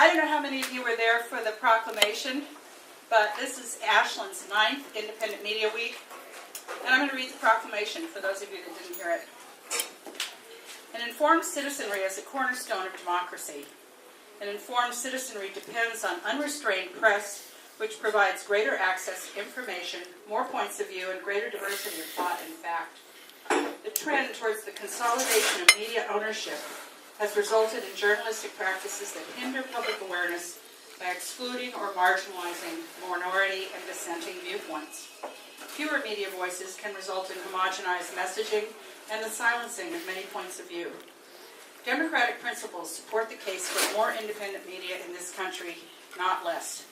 I don't know how many of you were there for the proclamation, but this is Ashland's 9th Independent Media Week, and I'm going to read the proclamation for those of you that didn't hear it. An informed citizenry is a cornerstone of democracy. An informed citizenry depends on unrestrained press, which provides greater access to information, more points of view, and greater diversity of thought and fact. The trend towards the consolidation of media ownership has resulted in journalistic practices that hinder public awareness by excluding or marginalizing minority and dissenting viewpoints. Fewer media voices can result in homogenized messaging and the silencing of many points of view. Democratic principles support the case for more independent media in this country, not less.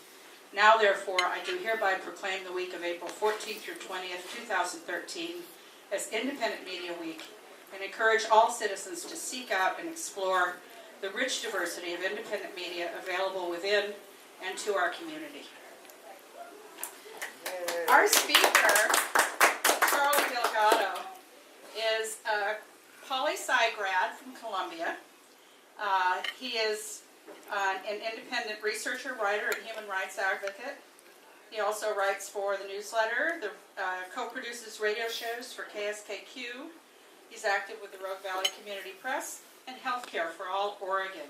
Now, therefore, I do hereby proclaim the week of April 14th through 20th, 2013 as Independent Media Week, and encourage all citizens to seek out and explore the rich diversity of independent media available within and to our community. Our speaker, Charlie Delgado, is a poli-sci grad from Columbia. He is an independent researcher, writer, and human rights advocate. He also writes for the newsletter, co-produces radio shows for KSKQ. He's active with the Rogue Valley Community Press and Healthcare for All Oregon.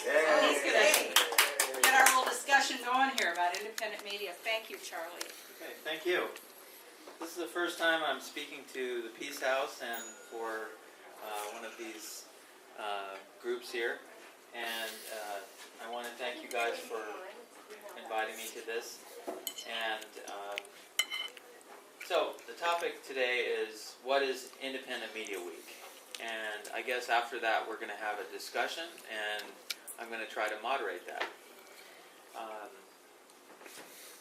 And he's going to get our little discussion going here about independent media. Thank you, Charlie. Okay, thank you. This is the first time I'm speaking to the Peace House and for one of these groups here. And I want to thank you guys for inviting me to this. And so the topic today is, what is Independent Media Week? And I guess after that we're going to have a discussion, and I'm going to try to moderate that.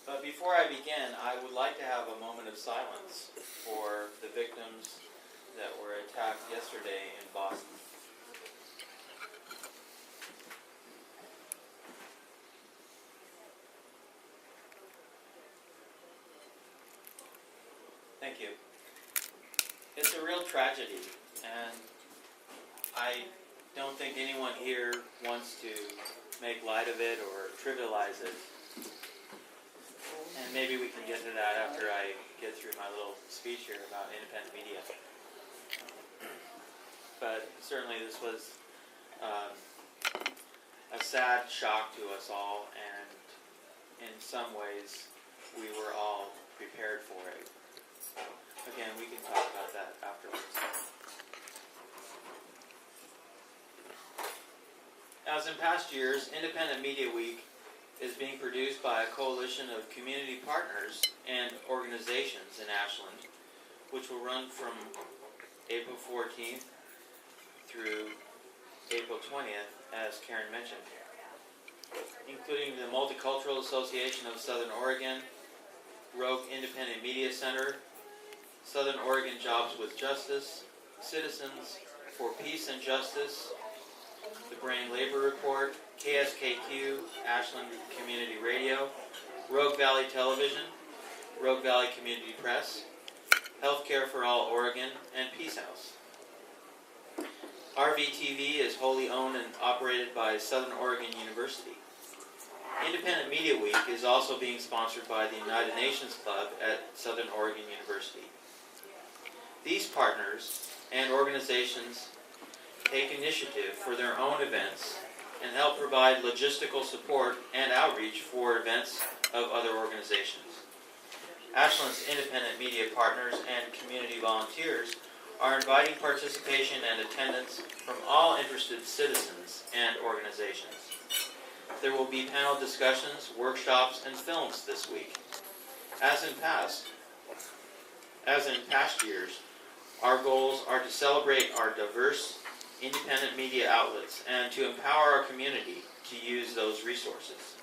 But before I begin, I would like to have a moment of silence for the victims that were attacked yesterday in Boston. Thank you. It's a real tragedy, and I don't think anyone here wants to make light of it or trivialize it. And maybe we can get to that after I get through my little speech here about independent media. But certainly this was a sad shock to us all, and in some ways we were all prepared for it. Again, we can talk about that afterwards. As in past years, Independent Media Week is being produced by a coalition of community partners and organizations in Ashland, which will run from April 14th through April 20th, as Karen mentioned, including the Multicultural Association of Southern Oregon, Rogue Independent Media Center, Southern Oregon Jobs with Justice, Citizens for Peace and Justice, the Brain Labor Report, KSKQ, Ashland Community Radio, Rogue Valley Television, Rogue Valley Community Press, Healthcare for All Oregon, and Peace House. RVTV is wholly owned and operated by Southern Oregon University. Independent Media Week is also being sponsored by the United Nations Club at Southern Oregon University. These partners and organizations take initiative for their own events and help provide logistical support and outreach for events of other organizations. Ashland's independent media partners and community volunteers are inviting participation and attendance from all interested citizens and organizations. There will be panel discussions, workshops, and films this week. As in past years, our goals are to celebrate our diverse independent media outlets and to empower our community to use those resources.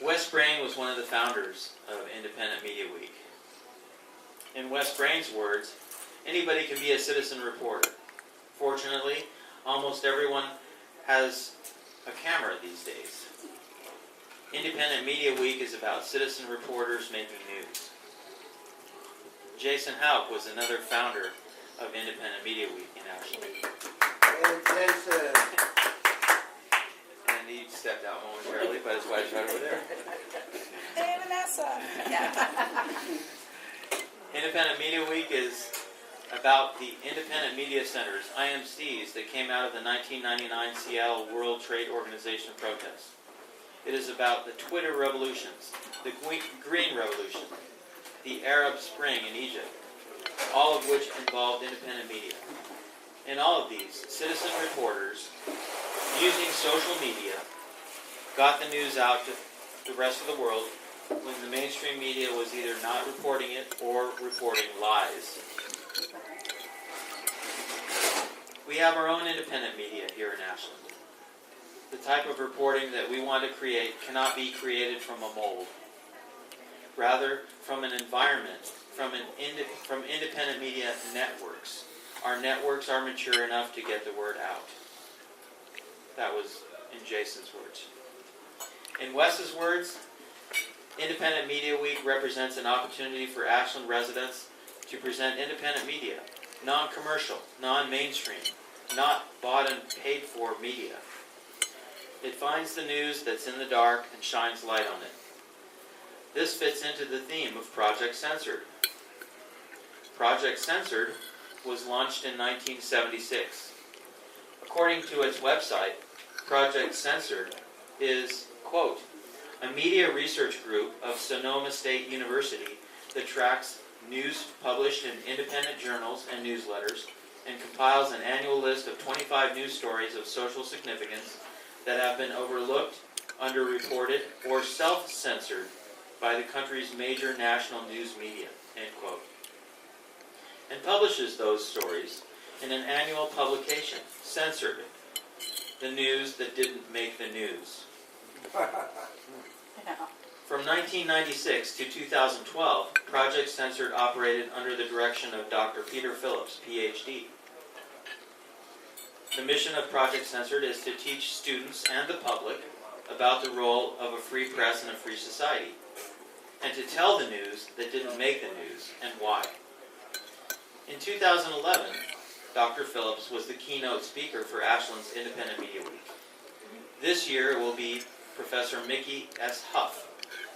Wes Brain was one of the founders of Independent Media Week. In Wes Brain's words, anybody can be a citizen reporter. Fortunately, almost everyone has a camera these days. Independent Media Week is about citizen reporters making news. Jason Houck was another founder of Independent Media Week in Ashland. about the independent media centers, IMCs, that came out of the 1999 Seattle World Trade Organization protests. It is about the Twitter revolutions, the Green Revolution, the Arab Spring in Egypt, all of which involved independent media. In all of these, citizen reporters, using social media, got the news out to the rest of the world when the mainstream media was either not reporting it or reporting lies. We have our own independent media here in Ashland. The type of reporting that we want to create cannot be created from a mold. Rather, from an environment, from independent media networks. Our networks are mature enough to get the word out. That was in Jason's words. In Wes's words, Independent Media Week represents an opportunity for Ashland residents to present independent media, non-commercial, non-mainstream, not bought and paid for media. It finds the news that's in the dark and shines light on it. This fits into the theme of Project Censored. Project Censored was launched in 1976. According to its website, Project Censored is, quote, a media research group of Sonoma State University that tracks news published in independent journals and newsletters and compiles an annual list of 25 news stories of social significance that have been overlooked, underreported, or self-censored by the country's major national news media, end quote. And publishes those stories in an annual publication, Censored, the news that didn't make the news. From 1996 to 2012, Project Censored operated under the direction of Dr. Peter Phillips, Ph.D. The mission of Project Censored is to teach students and the public about the role of a free press in a free society, and to tell the news that didn't make the news, and why. In 2011, Dr. Phillips was the keynote speaker for Ashland's Independent Media Week. This year it will be Professor Mickey S. Huff,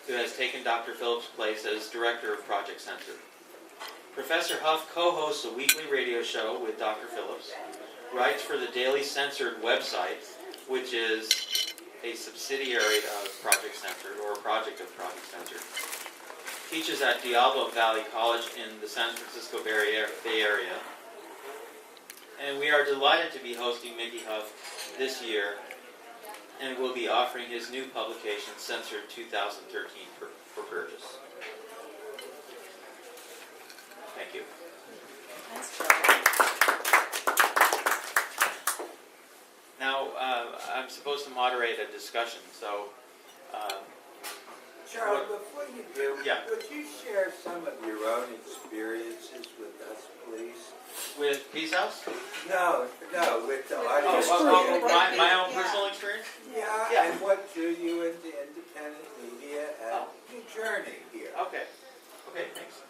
who has taken Dr. Phillips' place as director of Project Censored. Professor Huff co-hosts a weekly radio show with Dr. Phillips, writes for the Daily Censored website, which is a subsidiary of Project Censored, or a project of Project Censored, teaches at Diablo Valley College in the San Francisco Bay Area, and we are delighted to be hosting Mickey Huff this year, and will be offering his new publication, Censored 2013, for purchase. Thank you. Thanks, Charlie. Now, I'm supposed to moderate a discussion, so... Charlie, before you do, Yeah. would you share some of your own experiences with us, please? With Peace House? No, with the audience. My own personal experience? Yeah, and what drew you into independent media and your journey here? Okay, thanks.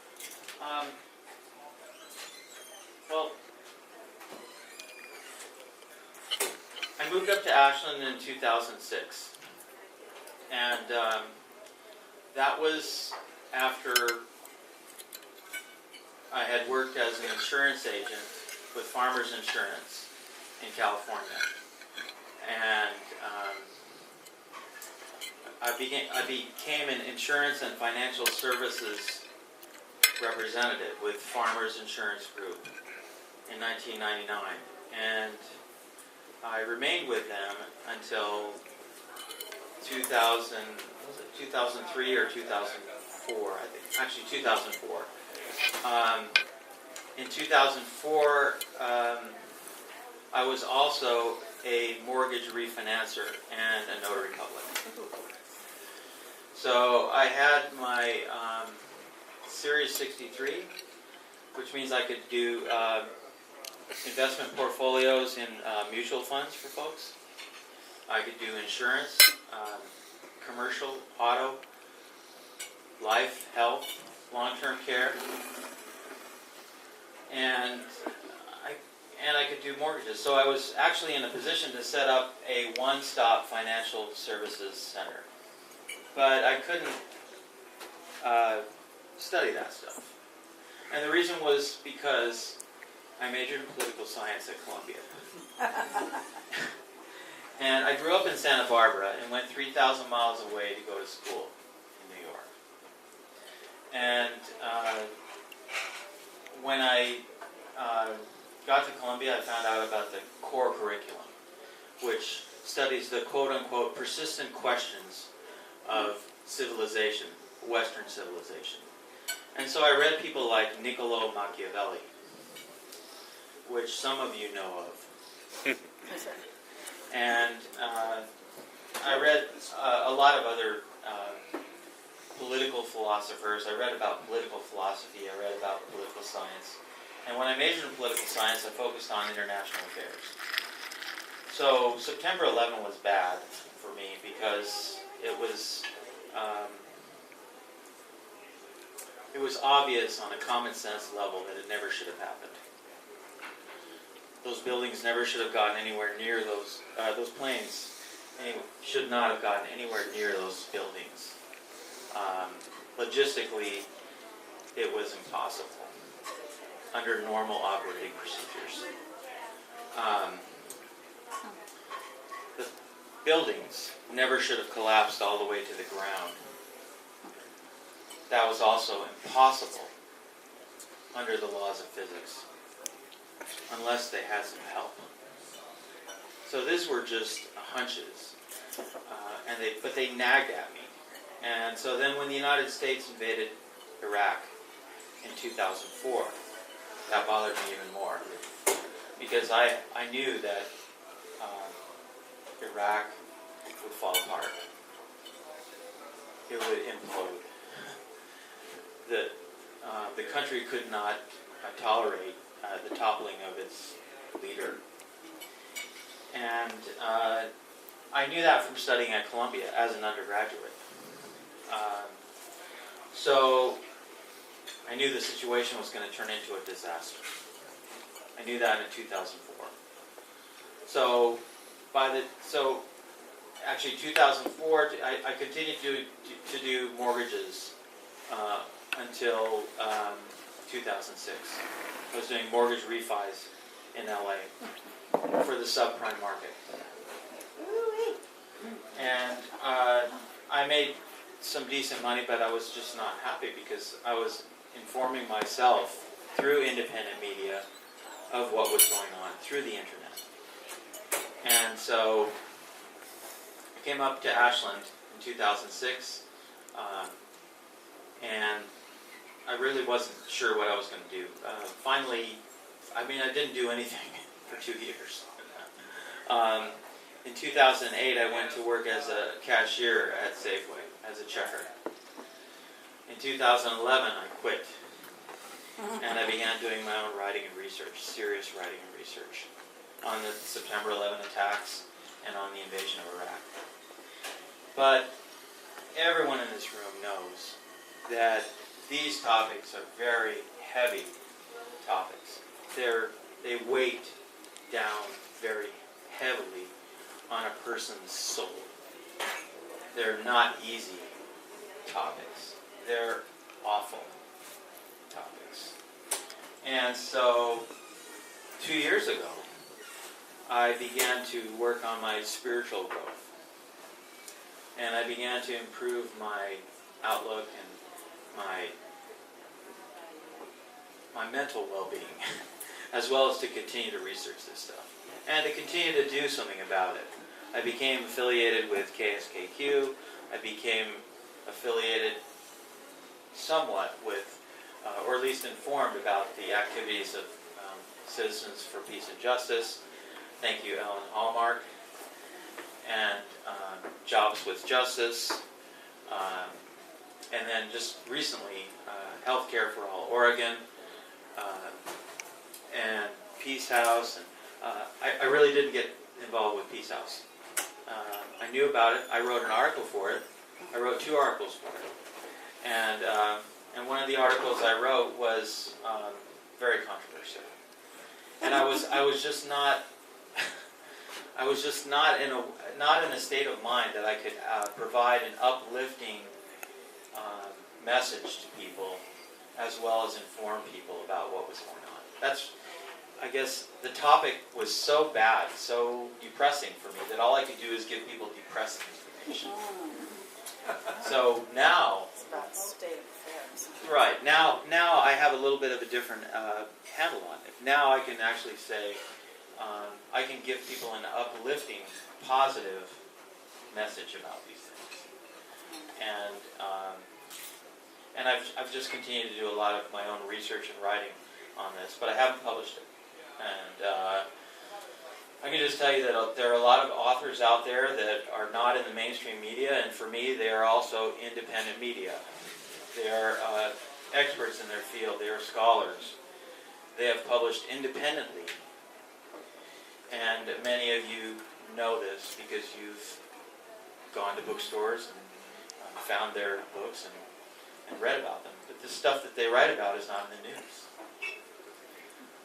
Well, I moved up to Ashland in 2006, and that was after I had worked as an insurance agent with Farmers Insurance in California, and I became an insurance and financial services representative with Farmers Insurance Group in 1999, and I remained with them until 2003 or 2004, I think. Actually, 2004. In 2004, I was also a mortgage refinancer and a notary public. So I had my Series 63, which means I could do investment portfolios in mutual funds for folks. I could do insurance, commercial, auto, life, health, long-term care, and I could do mortgages. So I was actually in a position to set up a one-stop financial services center. But I couldn't study that stuff. And the reason was because I majored in political science at Columbia. And I grew up in Santa Barbara and went 3,000 miles away to go to school in New York. And when I got to Columbia, I found out about the core curriculum, which studies the quote-unquote persistent questions of civilization, Western civilization. And so I read people like Niccolo Machiavelli, which some of you know of. And I read a lot of other political philosophers. I read about political philosophy. I read about political science. And when I majored in political science, I focused on international affairs. So September 11 was bad for me because it was obvious on a common sense level that it never should have happened. Those buildings never should have gotten anywhere near those planes. Should not have gotten anywhere near those buildings. Logistically, it was impossible under normal operating procedures. The buildings never should have collapsed all the way to the ground. That was also impossible under the laws of physics, unless they had some help. So these were just hunches, but they nagged at me. And so then when the United States invaded Iraq in 2004, that bothered me even more, because I knew that Iraq would fall apart. It would implode. The country could not tolerate the toppling of its leader. And I knew that from studying at Columbia as an undergraduate. So I knew the situation was going to turn into a disaster. I knew that in 2004. So actually 2004, I continued to do mortgages until 2006. I was doing mortgage refis in LA for the subprime market. And I made some decent money, but I was just not happy because I was informing myself through independent media of what was going on through the internet. And so I came up to Ashland in 2006, and I really wasn't sure what I was going to do. Finally, I didn't do anything for 2 years. In 2008, I went to work as a cashier at Safeway, as a checker. In 2011, I quit, and I began doing my own writing and research, serious writing and research, on the September 11 attacks and on the invasion of Iraq. But everyone in this room knows that these topics are very heavy topics. They weight down very heavily on a person's soul. They're not easy topics. They're awful topics. And so 2 years ago, I began to work on my spiritual growth. And I began to improve my outlook and my mental well-being, as well as to continue to research this stuff and to continue to do something about it. I became affiliated with KSKQ. I became affiliated somewhat with, or at least informed about the activities of Citizens for Peace and Justice. Thank you, Ellen Hallmark. And Jobs with Justice. And then just recently, Healthcare for All Oregon, and Peace House. And I really didn't get involved with Peace House. I knew about it. I wrote an article for it. I wrote 2 articles for it. And one of the articles I wrote was very controversial. And I was just not in a state of mind that I could provide an uplifting message to people, as well as inform people about what was going on. I guess the topic was so bad, so depressing for me, that all I could do is give people depressing information. So now, It's about state of affairs. right, now I have a little bit of a different handle on it. Now I can actually say, I can give people an uplifting, positive message about these things. And I've just continued to do a lot of my own research and writing on this, but I haven't published it. And I can just tell you that there are a lot of authors out there that are not in the mainstream media, and for me, they are also independent media. They are experts in their field. They are scholars. They have published independently. And many of you know this because you've gone to bookstores and found their books and read about them. But the stuff that they write about is not in the news.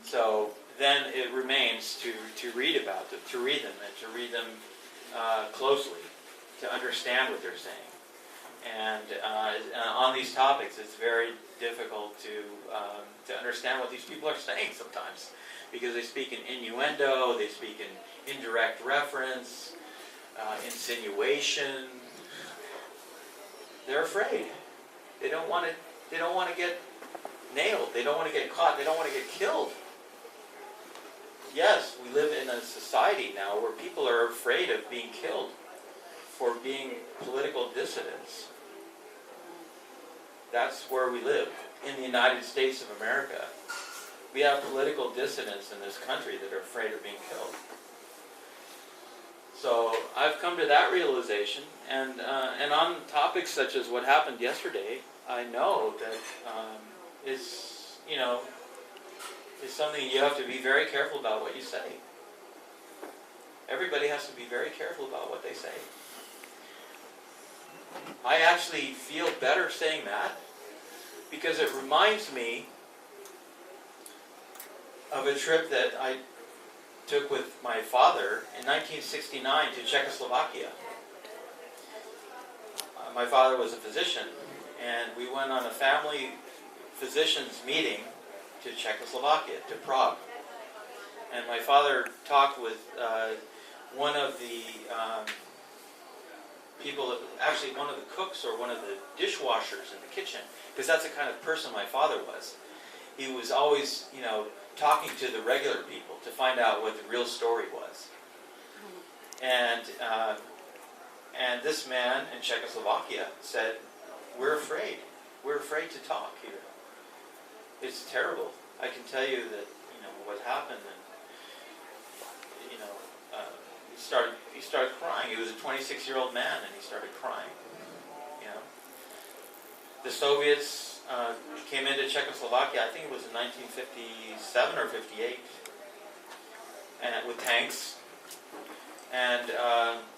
So then it remains to read about them, to read them, and to read them closely, to understand what they're saying. And on these topics, it's very difficult to understand what these people are saying sometimes, because they speak in innuendo, they speak in indirect reference, insinuation. They're afraid. They don't want to get nailed. They don't want to get caught. They don't want to get killed. Yes, we live in a society now where people are afraid of being killed for being political dissidents. That's where we live, in the United States of America. We have political dissidents in this country that are afraid of being killed. So I've come to that realization, and on topics such as what happened yesterday, I know that is something you have to be very careful about what you say. Everybody has to be very careful about what they say. I actually feel better saying that because it reminds me of a trip that I took with my father in 1969 to Czechoslovakia. My father was a physician, and we went on a family physicians meeting to Czechoslovakia, to Prague. And my father talked with one of the people, actually one of the cooks or one of the dishwashers in the kitchen, because that's the kind of person my father was. He was always, talking to the regular people to find out what the real story was. And this man in Czechoslovakia said, "We're afraid. We're afraid to talk here. It's terrible. I can tell you that what happened." And he started crying. He was a 26-year-old man, and he started crying. The Soviets came into Czechoslovakia. I think it was in 1957 or 58, and with tanks. And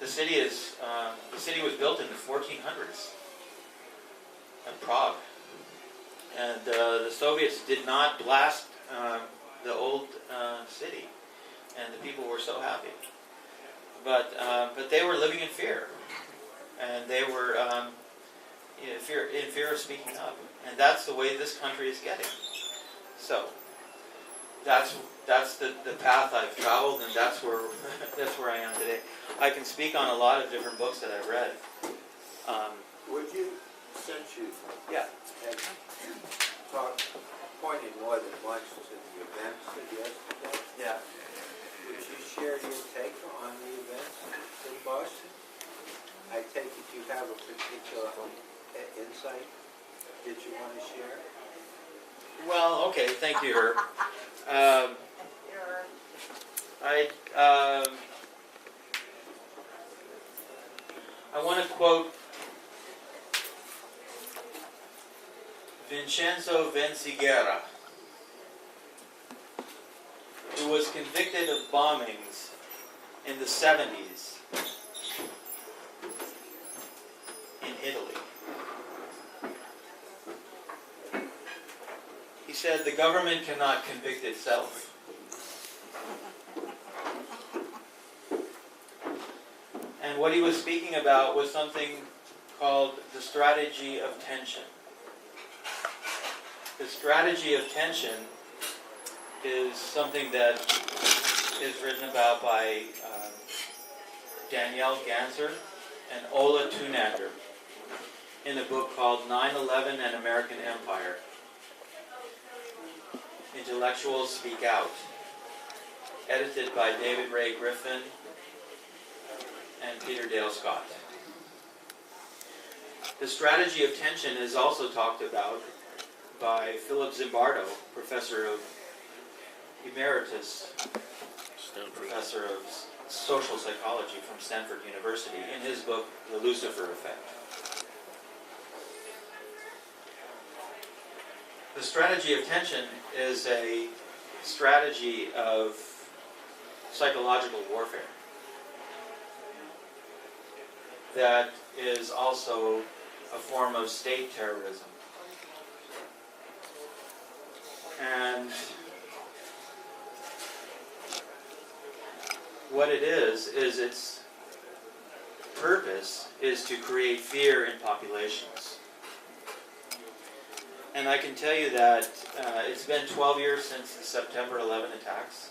the city was built in the 1400s in Prague. And the Soviets did not blast the old city, and the people were so happy. But they were living in fear, and they were in fear of speaking up, and that's the way this country is getting. So that's the path I've traveled, and that's where I am today. I can speak on a lot of different books that I've read. Would you, since you Yeah. had pointed more than once to the events of yesterday, Yeah. would you share your take on the events in Boston? I take it you have a particular insight that you want to share? Well, okay. Thank you, Herb. I want to quote Vincenzo Vinciguerra, who was convicted of bombings in the 70s in Italy. He said, "The government cannot convict itself." And what he was speaking about was something called the strategy of tension. The strategy of tension is something that is written about by Danielle Ganser and Ola Tunander in a book called 9/11 and American Empire. Intellectuals Speak Out, edited by David Ray Griffin and Peter Dale Scott. The strategy of tension is also talked about by Philip Zimbardo, professor of professor of social psychology from Stanford University, in his book, The Lucifer Effect. The strategy of tension is a strategy of psychological warfare that is also a form of state terrorism. And what it is its purpose is to create fear in populations. And I can tell you that it's been 12 years since the September 11 attacks.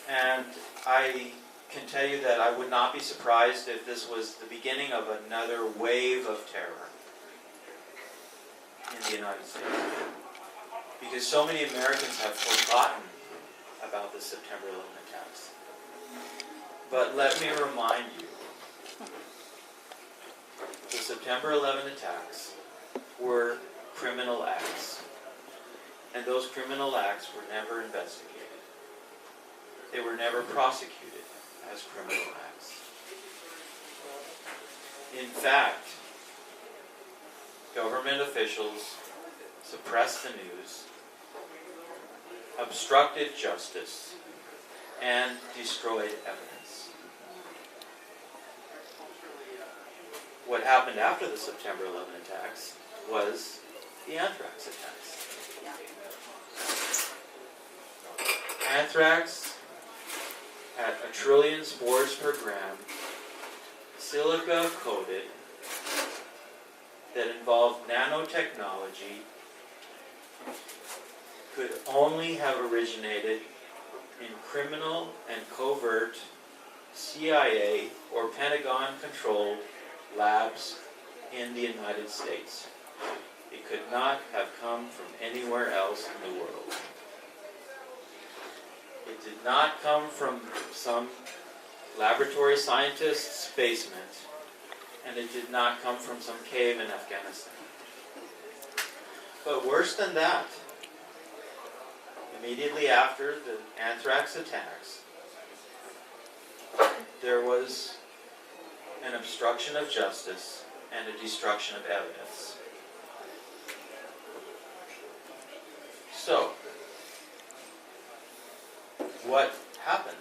And I can tell you that I would not be surprised if this was the beginning of another wave of terror in the United States. Because so many Americans have forgotten about the September 11 attacks. But let me remind you, the September 11 attacks were criminal acts. And those criminal acts were never investigated. They were never prosecuted as criminal acts. In fact, government officials suppressed the news, obstructed justice, and destroyed evidence. What happened after the September 11 attacks was the anthrax attacks. Anthrax at 1 trillion spores per gram, silica coated, that involved nanotechnology, could only have originated in criminal and covert CIA or Pentagon-controlled labs in the United States. It could not have come from anywhere else in the world. It did not come from some laboratory scientist's basement, and it did not come from some cave in Afghanistan. But worse than that, immediately after the anthrax attacks, there was an obstruction of justice and a destruction of evidence. So, what happened?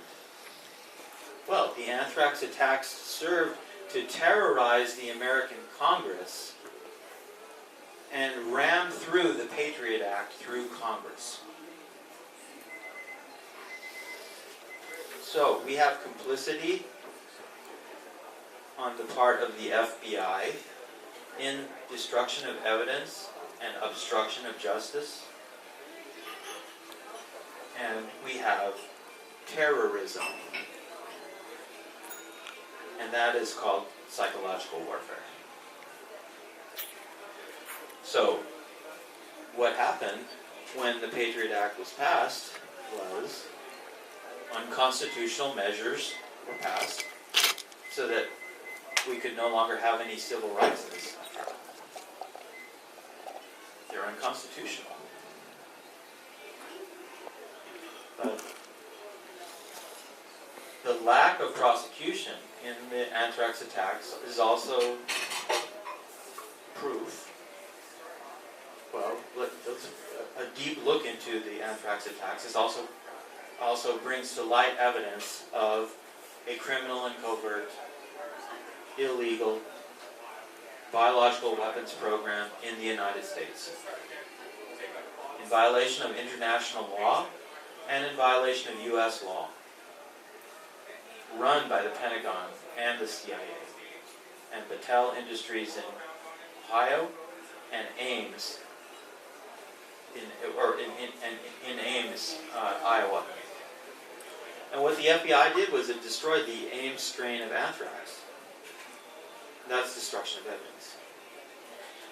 Well, the anthrax attacks served to terrorize the American Congress and ram through the Patriot Act through Congress. So, we have complicity on the part of the FBI in destruction of evidence and obstruction of justice. And we have terrorism. And that is called psychological warfare. So, what happened when the Patriot Act was passed was unconstitutional measures were passed so that we could no longer have any civil rights in this country. They're unconstitutional. But the lack of prosecution in the anthrax attacks is also proof. Well, a deep look into the anthrax attacks is also brings to light evidence of a criminal and covert, illegal biological weapons program in the United States, in violation of international law and in violation of U.S. law, run by the Pentagon and the CIA, and Battelle Industries in Ohio, and Ames in Ames, Iowa. And what the FBI did was it destroyed the Ames strain of anthrax. That's destruction of evidence.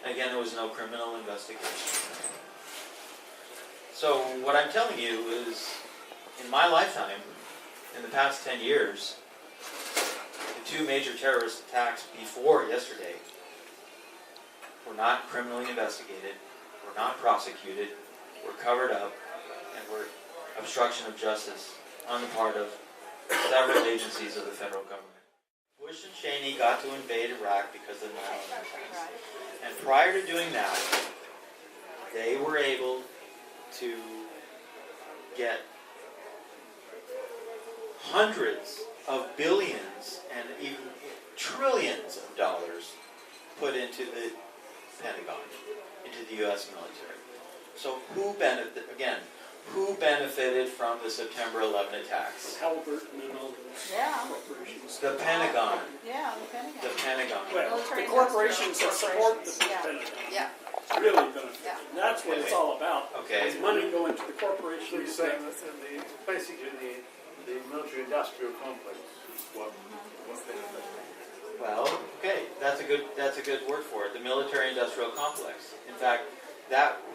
And again, there was no criminal investigation. So what I'm telling you is, in my lifetime, in the past 10 years, the two major terrorist attacks before yesterday were not criminally investigated, were not prosecuted, were covered up, and were obstruction of justice on the part of several agencies of the federal government. Bush and Cheney got to invade Iraq because of the 9/11 attacks. And prior to doing that, they were able to get hundreds of billions and even trillions of dollars put into the Pentagon, into the U.S. military. So who benefited from the September 11 attacks? Halliburton and all those Yeah. corporations. The Pentagon. Yeah, the Pentagon. The Pentagon. Well, Military the corporations that industrial support the corporations, yeah. Pentagon Yeah. really benefit. Yeah. And that's what it's all about. Okay. Is money going to the So you're corporations. saying that basically the military-industrial complex is what benefits. Well, okay, that's a good word for it. The military-industrial complex. In fact,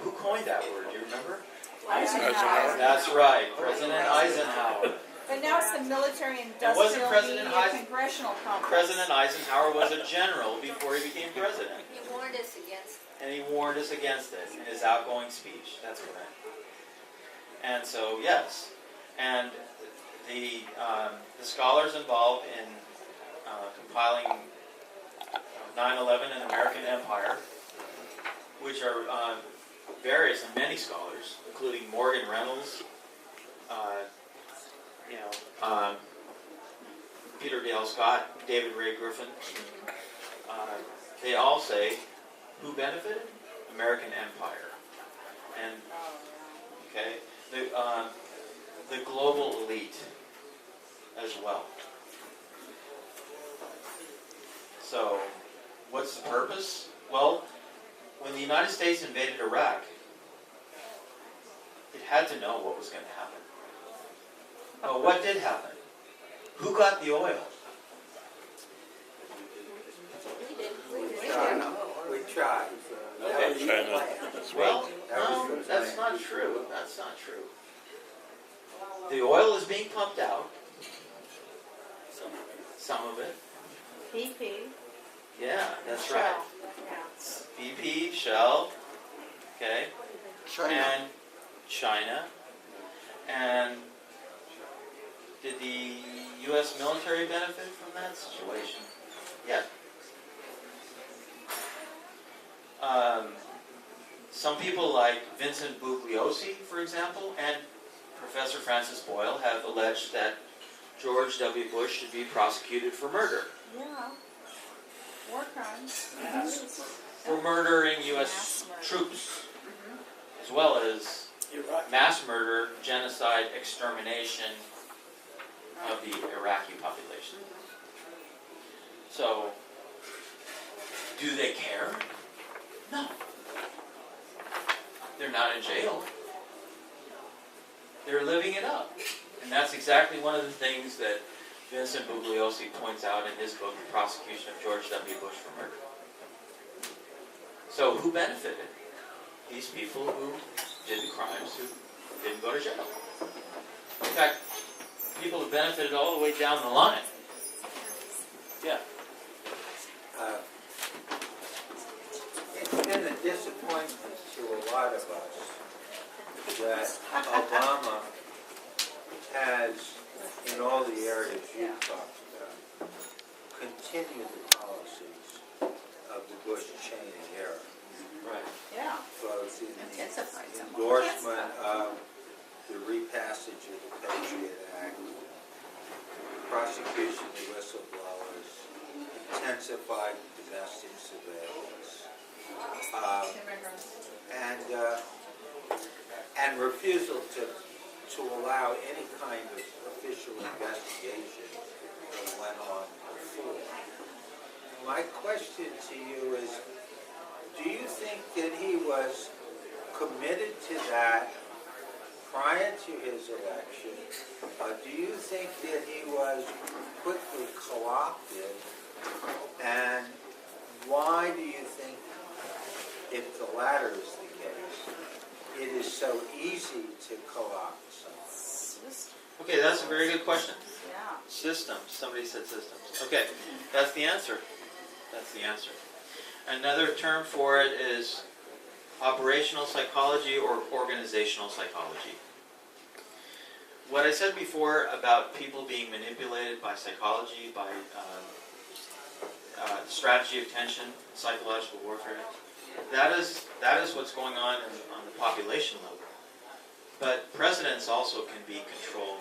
who coined that word? Do you remember? Eisenhower. That's right, President Eisenhower. But now it's the military wasn't industrial President media Eisen- congressional complex. President Eisenhower was a general before he became president, He warned us against and he warned us against it in his outgoing speech. That's correct. And so, yes, and the scholars involved in compiling 9/11 and American Empire, which are various and many scholars, including Morgan Reynolds, Peter Dale Scott, David Ray Griffin. They all say, who benefited? American Empire. And, okay, the global elite as well. So, what's the purpose? Well, when the United States invaded Iraq, it had to know what was going to happen. But what did happen? Who got the oil? We tried. Well, no, that's not true. That's not true. The oil is being pumped out. Some of it. BP. Yeah, that's right. Yeah. BP, Shell, okay, and China. And did the U.S. military benefit from that situation? Yeah. Some people like Vincent Bugliosi, for example, and Professor Francis Boyle have alleged that George W. Bush should be prosecuted for murder. Yeah. War crimes. For murdering U.S. Mass murder. troops, as well as Iraq. mass murder, genocide, extermination of the Iraqi population. So, do they care? No. They're not in jail. They're living it up. And that's exactly one of the things that Vincent Bugliosi points out in his book, The Prosecution of George W. Bush for Murder. So who benefited? These people who did the crimes, who didn't go to jail. In fact, people have benefited all the way down the line. Yeah. It's been a disappointment to a lot of us that Obama has, in all the areas you talked about, continued the policies of the Bush-Cheney era. Right. Yeah. Both in Intensified the somewhat. endorsement of the repassage of the Patriot Act, prosecution of whistleblowers, intensified domestic surveillance, and refusal to allow any kind of official investigation that went on before. My question to you is, do you think that he was committed to that prior to his election. Do you think that he was quickly co-opted? And why do you think, if the latter is the case, it is so easy to co-opt someone? Okay, that's a very good question. Yeah. Systems. Somebody said systems. Okay, that's the answer. That's the answer. Another term for it is operational psychology or organizational psychology. What I said before about people being manipulated by psychology, by strategy of tension, psychological warfare, that is what's going on the population level. But presidents also can be controlled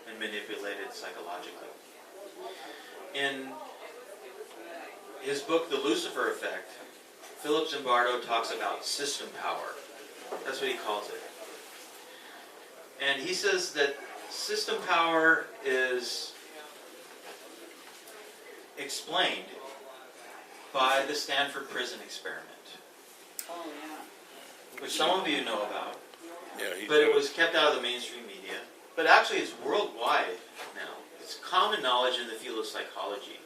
and manipulated psychologically. In his book, The Lucifer Effect, Philip Zimbardo talks about system power. That's what he calls it. And he says that system power is explained by the Stanford prison experiment, Oh, yeah. which some of you know about. Yeah, But it was kept out of the mainstream media. But actually it's worldwide now. It's common knowledge in the field of psychology.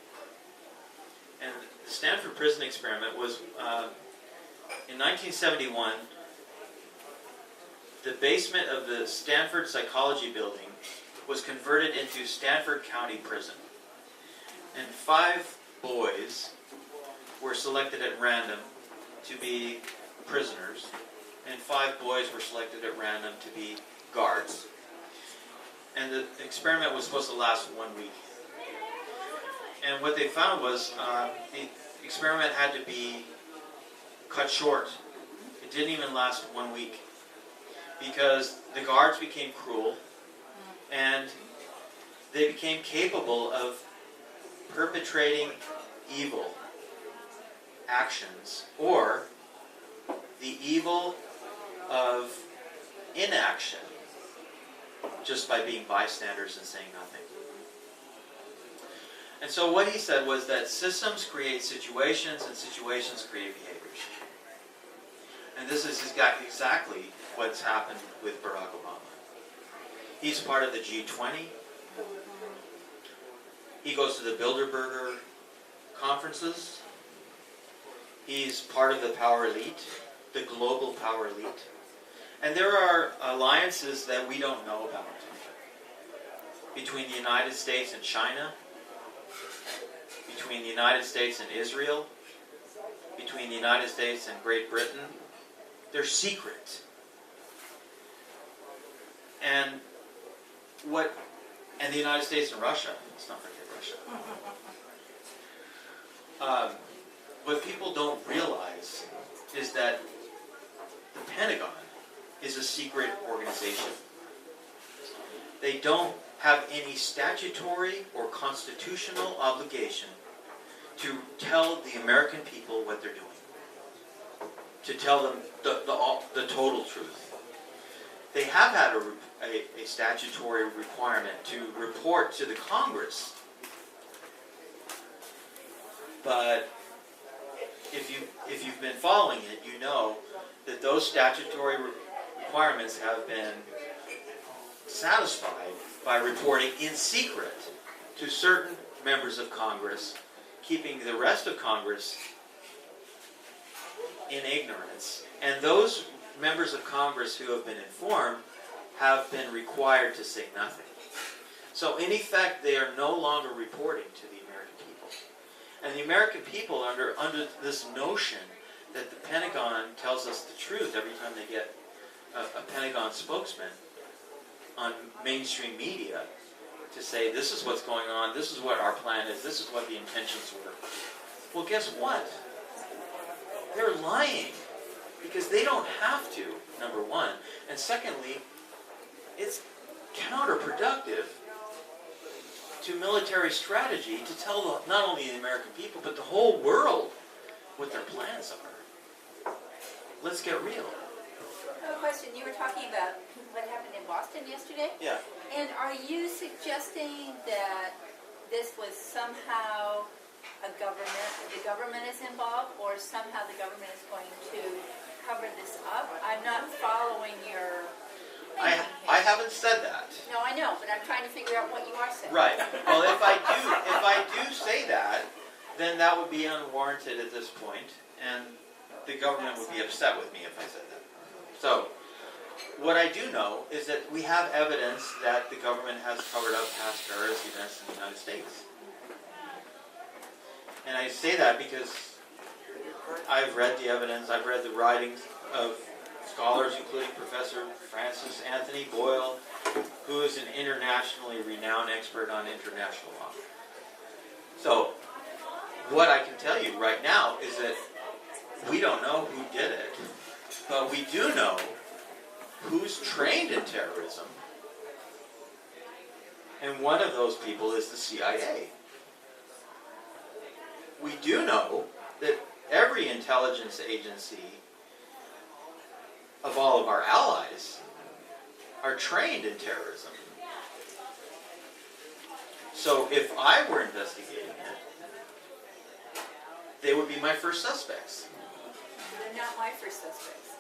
And the Stanford prison experiment was, in 1971, the basement of the Stanford Psychology Building was converted into Stanford County Prison. And 5 boys were selected at random to be prisoners, and 5 boys were selected at random to be guards. And the experiment was supposed to last 1 week. And what they found was the experiment had to be cut short. It didn't even last 1 week because the guards became cruel and they became capable of perpetrating evil actions or the evil of inaction just by being bystanders and saying nothing. And so what he said was that systems create situations and situations create behaviors. And this is exactly what's happened with Barack Obama. He's part of the G20. He goes to the Bilderberger conferences. He's part of the power elite, the global power elite. And there are alliances that we don't know about between the United States and China, between the United States and Israel, between the United States and Great Britain. They're secret. And the United States and Russia. Let's not forget Russia. What people don't realize is that the Pentagon is a secret organization. They don't have any statutory or constitutional obligation to tell the American people what they're doing, to tell them the total truth. They have had a statutory requirement to report to the Congress, but if you've been following it, you know that those statutory requirements have been satisfied by reporting in secret to certain members of Congress, keeping the rest of Congress in ignorance. And those members of Congress who have been informed have been required to say nothing. So in effect, they are no longer reporting to the American people. And the American people are under this notion that the Pentagon tells us the truth every time they get a Pentagon spokesman on mainstream media to say, this is what's going on, this is what our plan is, this is what the intentions were. Well, guess what? They're lying because they don't have to, number one. And secondly, it's counterproductive to military strategy to tell not only the American people, but the whole world what their plans are. Let's get real. I have a question. You were talking about what happened in Boston yesterday. Yeah. And are you suggesting that this was somehow the government is involved, or somehow the government is going to cover this up. I'm not following your I thinking here. haven't said that. No, I know, but I'm trying to figure out what you are saying. Right. Well, if I do say that, then that would be unwarranted at this point, and the government would be upset with me if I said that. So, what I do know is that we have evidence that the government has covered up past terrorist events in the United States. And I say that because I've read the evidence, I've read the writings of scholars, including Professor Francis Anthony Boyle, who is an internationally renowned expert on international law. So, what I can tell you right now is that we don't know who did it, but we do know who's trained in terrorism, and one of those people is the CIA. We do know that every intelligence agency of all of our allies are trained in terrorism. So if I were investigating it, they would be my first suspects. They're not my first suspects.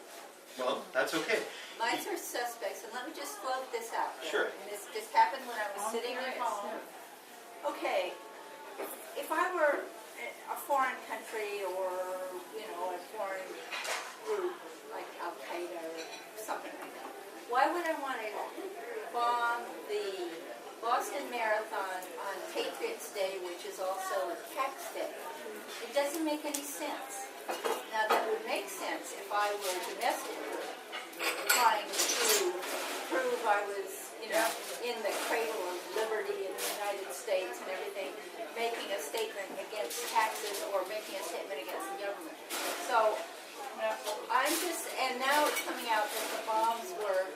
Well, that's okay. Mine are suspects, and let me just float this out there. Sure. And this just happened when I was sitting at home. Okay, if I were a foreign country or, a foreign group like Al-Qaeda or something like that, why would I want to bomb the Boston Marathon on Patriots Day, which is also a tax day? It doesn't make any sense. Now, that would make sense if I were domestically trying to prove I was, in the cradle of liberty in the United States and everything, making a statement against taxes or making a statement against the government. So, and now it's coming out that the bombs were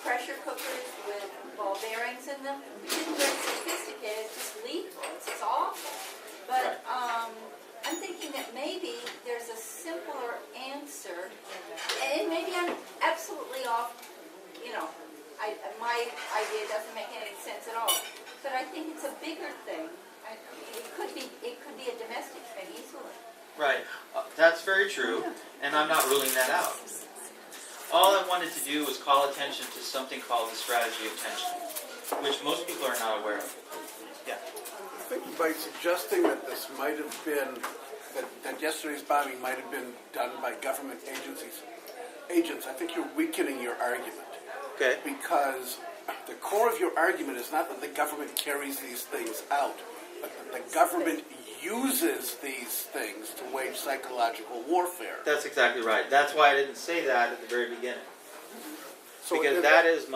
pressure cookers with ball bearings in them, which isn't very sophisticated, it's just lethal, it's just awful. But, I'm thinking that maybe there's a simpler answer, and maybe I'm absolutely off, my idea doesn't make any sense at all. But I think it's a bigger thing. It could be a domestic thing easily. Right. That's very true, and I'm not ruling that out. All I wanted to do was call attention to something called the strategy of tension, which most people are not aware of. Yeah. I think by suggesting that this might have been, that yesterday's bombing might have been done by government agents, I think you're weakening your argument. Okay. Because the core of your argument is not that the government carries these things out, but that the government uses these things to wage psychological warfare. That's exactly right. That's why I didn't say that at the very beginning. So Because that is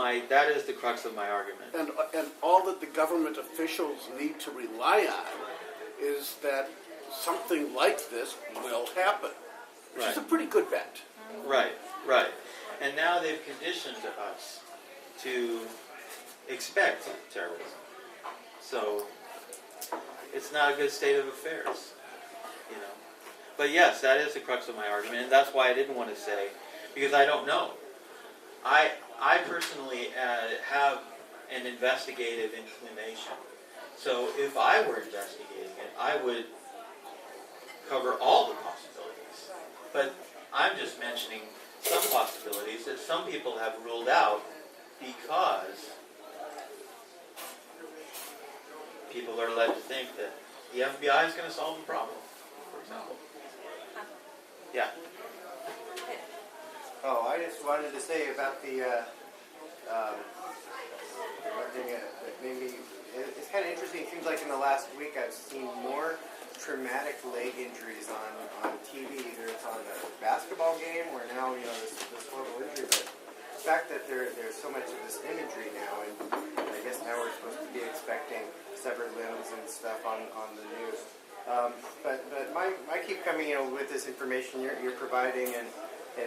the crux of my argument. And all that the government officials need to rely on is that something like this will happen, which is a pretty good bet. Right. And now they've conditioned us to expect terrorism. So it's not a good state of affairs, But yes, that is the crux of my argument, and that's why I didn't want to say, because I don't know. I personally have an investigative inclination. So if I were investigating it, I would cover all the possibilities. But I'm just mentioning some possibilities that some people have ruled out because people are led to think that the FBI is going to solve the problem, for example. Yeah. Oh, I just wanted to say about the one thing that maybe it's kind of interesting. It seems like in the last week I've seen more traumatic leg injuries on TV. Either it's on a basketball game where now this horrible injury, but the fact that there's so much of this imagery now, and I guess now we're supposed to be expecting severed limbs and stuff on the news. But I keep coming with this information you're providing and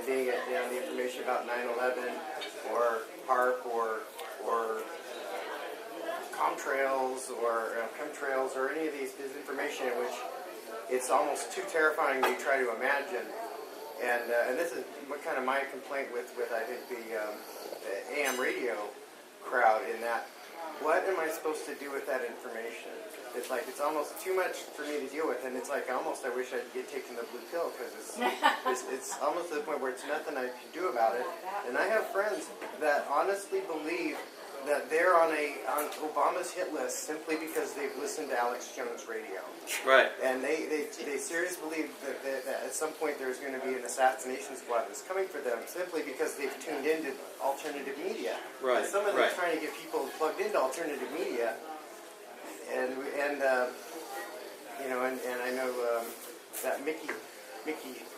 being the information about 9/11 or HARP or contrails or chemtrails or any of these information in which it's almost too terrifying to try to imagine. And this is what kind of my complaint with I think the AM radio crowd in that what am I supposed to do with that information? It's like, it's almost too much for me to deal with, and it's like, almost I wish I'd get taken the blue pill, because it's almost to the point where it's nothing I can do about it. And I have friends that honestly believe that they're on Obama's hit list simply because they've listened to Alex Jones radio. Right. And they seriously believe that at some point there's going to be an assassination squad that's coming for them simply because they've tuned into alternative media. Right. And some of them Right. are trying to get people plugged into alternative media. And I know that Mickey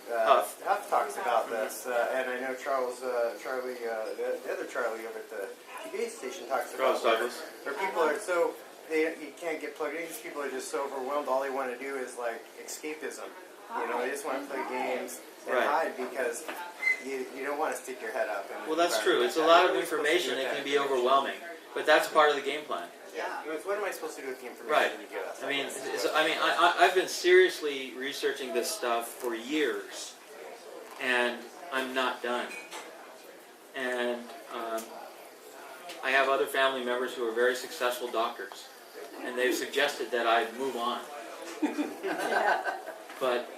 Huff talks about this, and I know Charlie, the other Charlie over at the TV station talks about where people are so you can't get plugged in because people are just so overwhelmed. All they want to do is like escapism. You know, they just want to play games and hide because you don't want to stick your head up. Well, that's true. It's a lot of information. It can be overwhelming, but that's part of the game plan. Yeah. What am I supposed to do with the information Right. you give us? I've been seriously researching this stuff for years, and I'm not done. And I have other family members who are very successful doctors, and they've suggested that I move on. But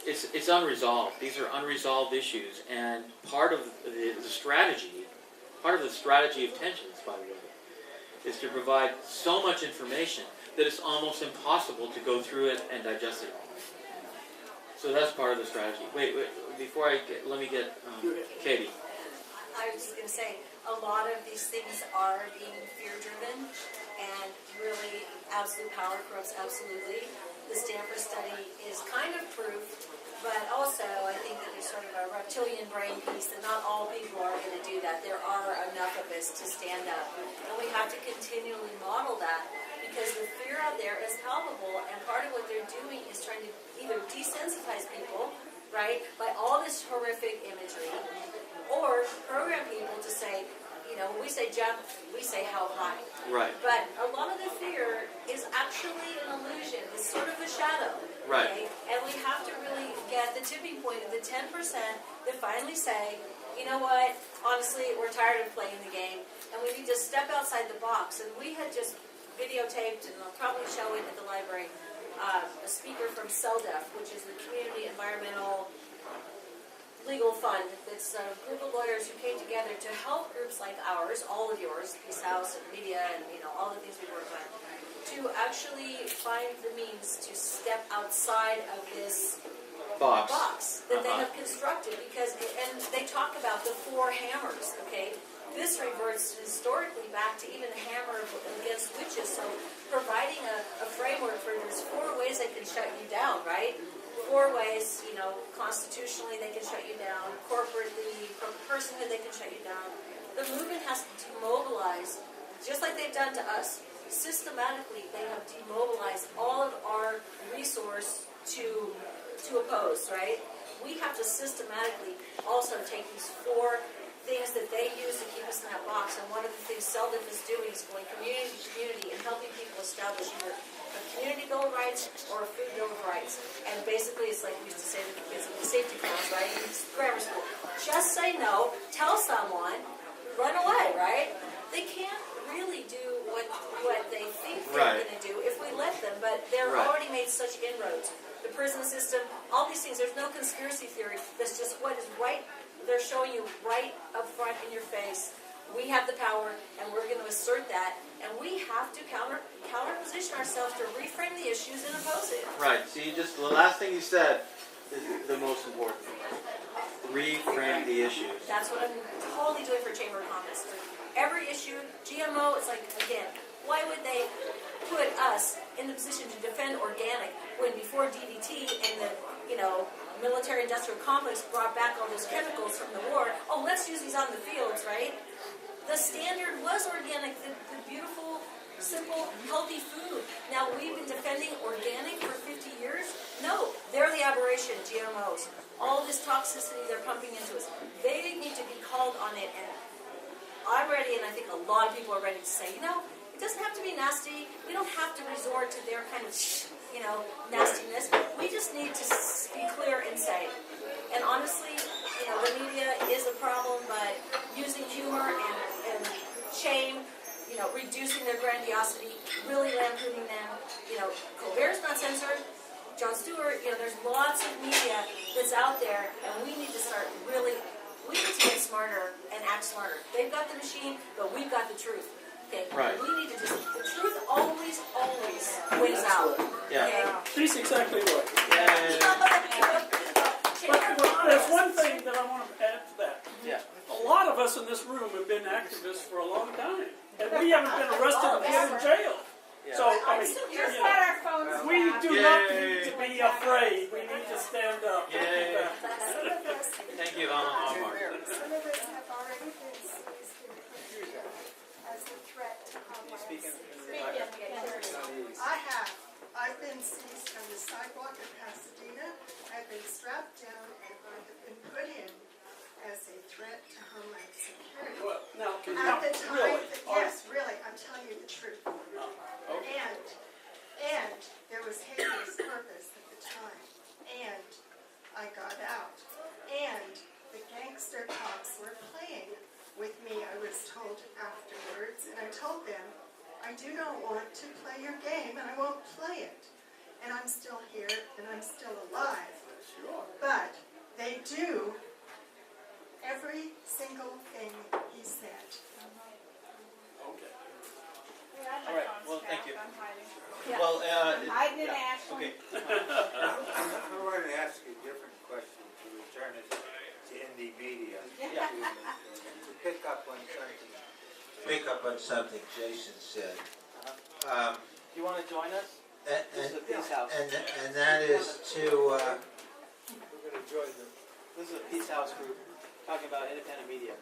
it's unresolved. These are unresolved issues, and part of the strategy of tensions, by the way, is to provide so much information that it's almost impossible to go through it and digest it all. So that's part of the strategy. Wait, before let me get Katie. I was just going to say, a lot of these things are being fear-driven, and really, absolute power corrupts absolutely. The Stanford study is kind of proof, but also I think that there's sort of a reptilian brain piece that not all people are going to do that. There are enough of us to stand up, and we have to continually model that because the fear out there is palpable, and part of what they're doing is trying to either desensitize people, right, by all this horrific imagery, or program people to say, you know, when we say jump, we say how high. Right. But a lot of the fear is actually an illusion. It's sort of a shadow. Right. Okay? And we have to really get the tipping point of the 10% that finally say, you know what, honestly, we're tired of playing the game, and we need to step outside the box. And we had just videotaped, and I'll probably show it at the library, a speaker from CELDEF, which is the Community Environmental Legal Fund. It's a group of lawyers who came together to help groups like ours, all of yours, Peace House and media and all the things we work on, to actually find the means to step outside of this box that they have constructed. Because, and they talk about the 4 hammers, okay? This reverts historically back to even the hammer against witches. So providing a framework for there's 4 ways they can shut you down, right? 4 ways, constitutionally they can shut you down, corporately, from personhood they can shut you down. The movement has to demobilize, just like they've done to us. Systematically, they have demobilized all of our resource to oppose, right? We have to systematically also take these 4 things that they use to keep us in that box. And one of the things CELDEF is doing is going community to community and helping people establish either a community bill of rights or a food bill of rights. And basically, it's like we used to say to the kids in the safety class, right? In grammar school. Just say no, tell someone, run away, right? They can't really do what they think they're going to do if we let them, but they're already made such inroads. The prison system, all these things, there's no conspiracy theory. That's just what is right. They're showing you right up front in your face. We have the power, and we're going to assert that, and we have to counter position ourselves to reframe the issues and oppose it. Right. See, the last thing you said is the most important. Reframe the issues. That's what I'm totally doing for Chamber of Commerce. For every issue, GMO, it's like, again, why would they put us in the position to defend organic when before DDT and the, military-industrial complex brought back all those chemicals from the war? Oh, let's use these on the fields, right? The standard was organic, the beautiful, simple, healthy food. Now, we've been defending organic for 50 years? No, they're the aberration, GMOs. All this toxicity they're pumping into us. They need to be called on it, and I'm ready, and I think a lot of people are ready to say, it doesn't have to be nasty. We don't have to resort to their kind of, nastiness. We just need to be clear and say. And honestly, the media is a problem, but using humor and shame, reducing their grandiosity, really lampooning them. Colbert's not censored. Jon Stewart, there's lots of media that's out there, and we need to start we need to get smarter and act smarter. They've got the machine, but we've got the truth. Okay? Right. We need to the truth always wins out. Yeah. Okay? She's exactly right. Yay. But there's one thing that I want to add to that. Yeah. A lot of us in this room have been activists for a long time, and we haven't been arrested and put in jail. Yeah. So, I mean, Just let our phones we down. do not need to be afraid. We need to stand up. Yay. Thank you, Alma Hallmark. Some of us have already been seized in prison as a threat to homeland security. I have. I've been seized on the sidewalk in Pasadena. I've been strapped down and I have been put in as a threat to homeland security. Well, now, At the time, really? yes, really, I'm telling you the truth. Okay. And there was habeas corpus at the time, and I got out. And the gangster cops were playing with me, I was told afterwards, and I told them, I do not want to play your game, and I won't play it. And I'm still here, and I'm still alive. Sure. But they do every single thing he said. Okay. All right. Well, thank you. I'm hiding. Well, I'm hiding in Ashland. okay. I wanted to ask a different question to return it to indie media. Yeah. To pick up on something Jason said. Do you want to join us? This is a peace house. And that is to, This is a peace house group talking about independent media.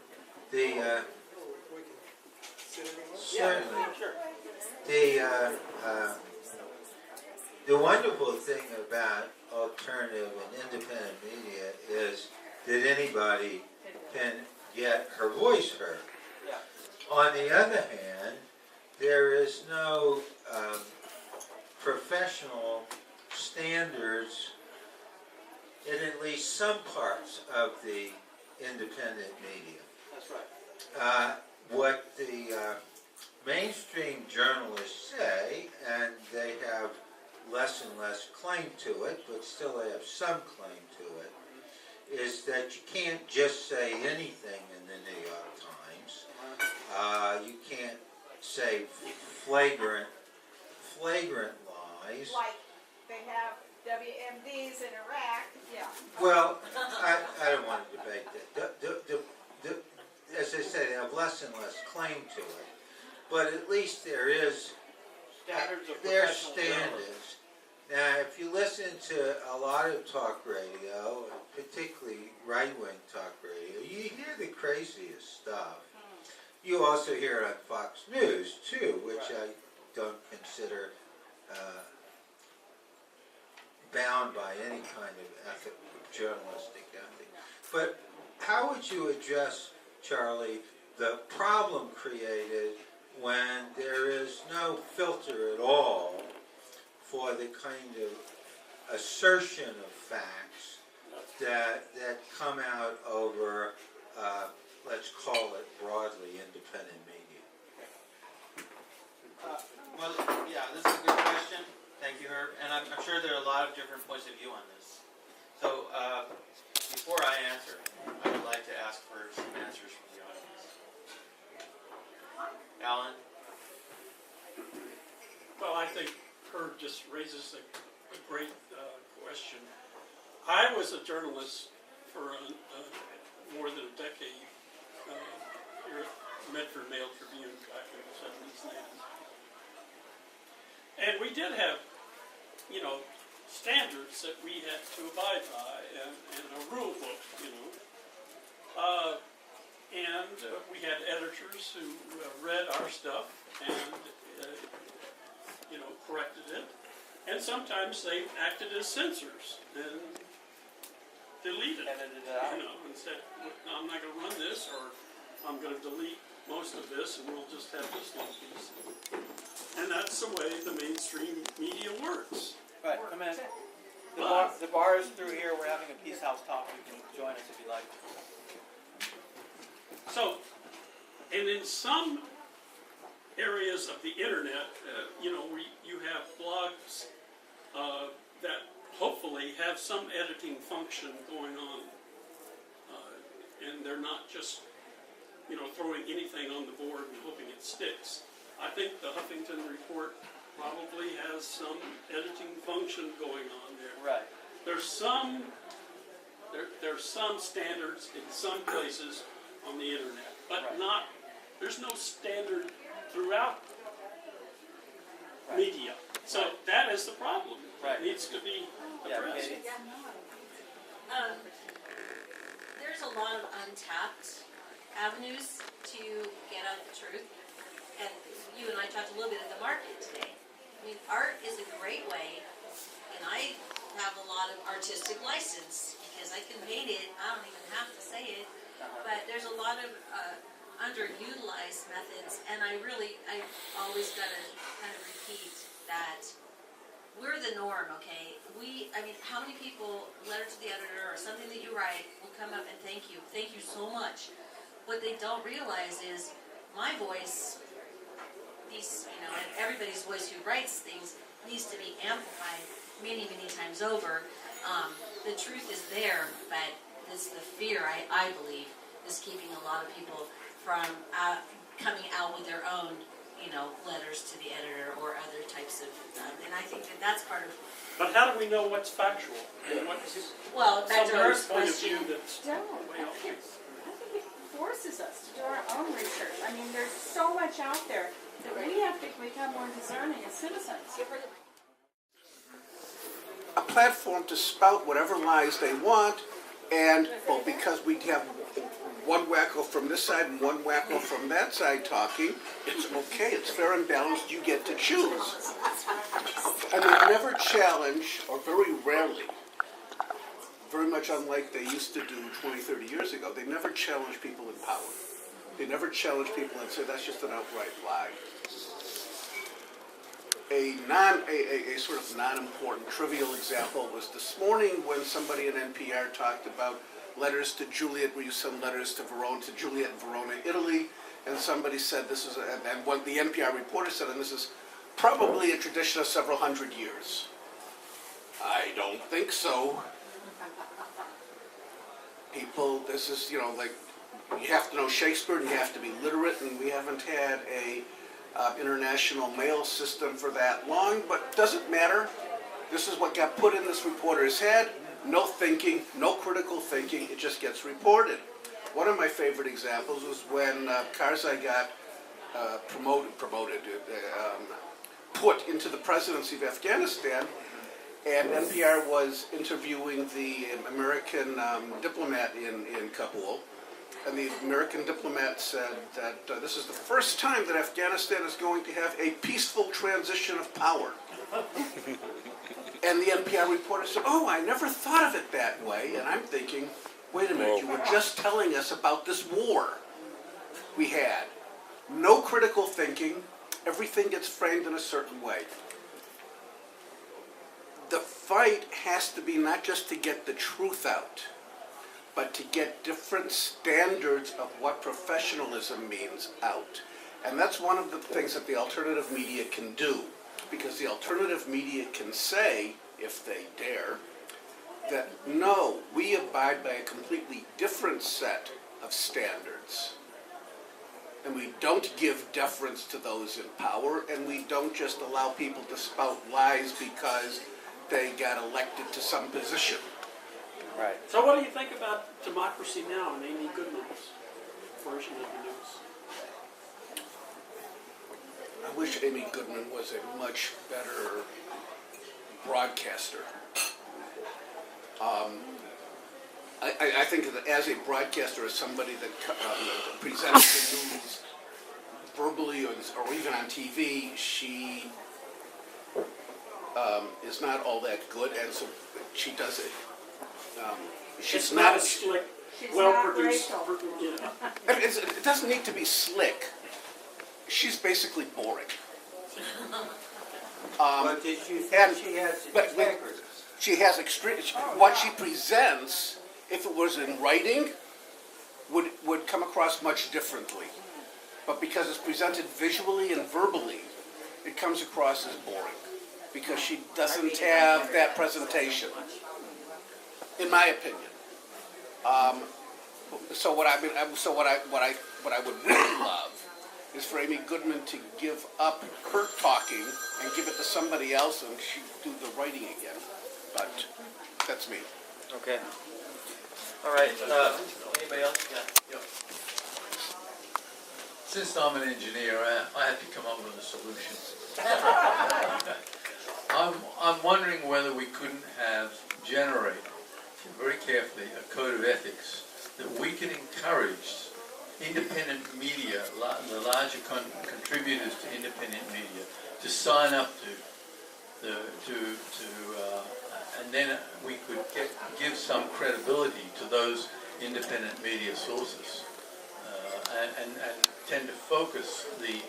certainly, Sure. the wonderful thing about alternative and independent media is that anybody can get her voice heard. Yeah. On the other hand, there is no professional standards in at least some parts of the independent media. That's right. What the mainstream journalists say, and they have less and less claim to it, but still they have some claim to it, is that you can't just say anything in the New York Times. You can't say flagrant lies. Like they have WMDs in Iraq. Yeah. Well, I don't want to debate that. As I say, they have less and less claim to it. But at least there is Standards of their professional journalism. standards. Now, if you listen to a lot of talk radio, particularly right-wing talk radio, you hear the craziest stuff. You also hear it on Fox News, too, which I don't consider bound by any kind of journalistic ethic. But how would you address, Charlie, the problem created when there is no filter at all for the kind of assertion of facts that come out over, let's call it broadly, independent media? Well, yeah, this is a good question. Thank you, Herb. And I'm sure there are a lot of different points of view on this. So, before I answer, I would like to ask for some answers from the audience. Alan? Well, I think Herb just raises a great question. I was a journalist for more than a decade here at Medford Mail Tribune back in the 70s and 80s. And we did have, standards that we had to abide by and a rule book, And we had editors who read our stuff and, corrected it. And sometimes they acted as censors and deleted it, Edited it out. and said, no, I'm not going to run this, or I'm going to delete most of this, and we'll just have this little piece. And that's the way the mainstream media works. Right, come in. The bar is through here. We're having a peace house talk. You can join us if you like. areas of the internet, where you have blogs that hopefully have some editing function going on, and they're not just throwing anything on the board and hoping it sticks. I think the Huffington Report probably has some editing function going on there. Right. There's some standards in some places on the internet, but Right. there's no standard throughout Right. media. So that is the problem. Right. It needs to be addressed. Katie? There's a lot of untapped avenues to get out the truth. And you and I talked a little bit of the market today. I mean, art is a great way, and I have a lot of artistic license because I can paint it. I don't even have to say it. But there's a lot of underutilized methods, and I've always got to kind of repeat that we're the norm, okay? How many people, letter to the editor or something that you write, will come up and thank you so much. What they don't realize is my voice, and everybody's voice who writes things needs to be amplified many, many times over. The truth is there, but it's the fear, I believe, is keeping a lot of people from coming out with their own, letters to the editor or other types of, and I think that's part of. But how do we know what's factual? Well, back to her Somebody's point of question. view that's Don't. way off. I think it forces us to do our own research. I mean, there's so much out there that we have to become more discerning as citizens. A platform to spout whatever lies they want, and because we have one wacko from this side and one wacko from that side talking, it's okay, it's fair and balanced, you get to choose. And they never challenge, or very rarely, very much unlike they used to do 20, 30 years ago, they never challenge people in power. They never challenge people and say that's just an outright lie. A sort of non-important, trivial example was this morning when somebody at NPR talked about letters to Juliet, where you send letters to Juliet in Verona, Italy, and somebody said this is, and what the NPR reporter said, and this is probably a tradition of several hundred years. I don't think so. People, this is, like, you have to know Shakespeare and you have to be literate, and we haven't had a international mail system for that long, but doesn't matter. This is what got put in this reporter's head. No thinking, no critical thinking, it just gets reported. One of my favorite examples was when Karzai got put into the presidency of Afghanistan, and NPR was interviewing the American diplomat in Kabul, and the American diplomat said that this is the first time that Afghanistan is going to have a peaceful transition of power. And the NPR reporter said, oh, I never thought of it that way. And I'm thinking, wait a minute, you were just telling us about this war we had. No critical thinking, everything gets framed in a certain way. The fight has to be not just to get the truth out, but to get different standards of what professionalism means out. And that's one of the things that the alternative media can do. Because the alternative media can say, if they dare, that no, we abide by a completely different set of standards. And we don't give deference to those in power, and we don't just allow people to spout lies because they got elected to some position. Right. So what do you think about Democracy Now! And Amy Goodman's version of the news? I wish Amy Goodman was a much better broadcaster. I think that as a broadcaster, as somebody that presents the news verbally or even on TV, she is not all that good, and so she does it. It's not a slick, well-produced. It doesn't need to be slick. She's basically boring. But did you think she has integrity? She has extreme. What she presents, if it was in writing, would come across much differently. but because it's presented visually and verbally, it comes across as boring, because she doesn't have that presentation, in my opinion. So what I would really love is for Amy Goodman to give up her talking and give it to somebody else, and she do the writing again. But that's me. Okay. All right, anybody else? Yeah. Since I'm an engineer, I have to come up with a solution. I'm wondering whether we couldn't generate very carefully a code of ethics that we can encourage independent media, the larger contributors to independent media, to sign up and then we could give some credibility to those independent media sources, and tend to focus the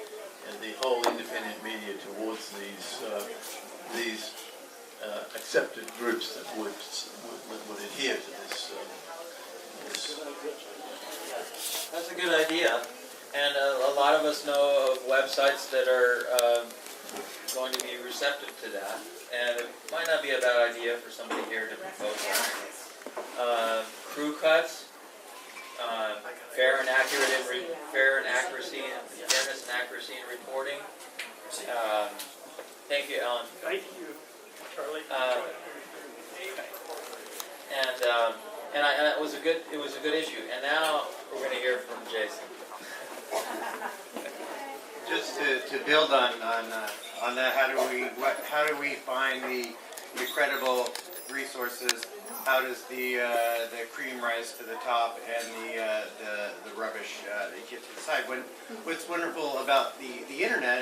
whole independent media towards these accepted groups that would adhere to this. That's a good idea, and a lot of us know of websites that are going to be receptive to that, and it might not be a bad idea for somebody here to propose that. Crew cuts, fairness and accuracy in reporting. Thank you, Ellen. Thank you, Charlie. And it was a good issue. And now we're going to hear from Jason. Just to build on that, how do we find the credible resources? How does the cream rise to the top and the rubbish get to the side? What's wonderful about the internet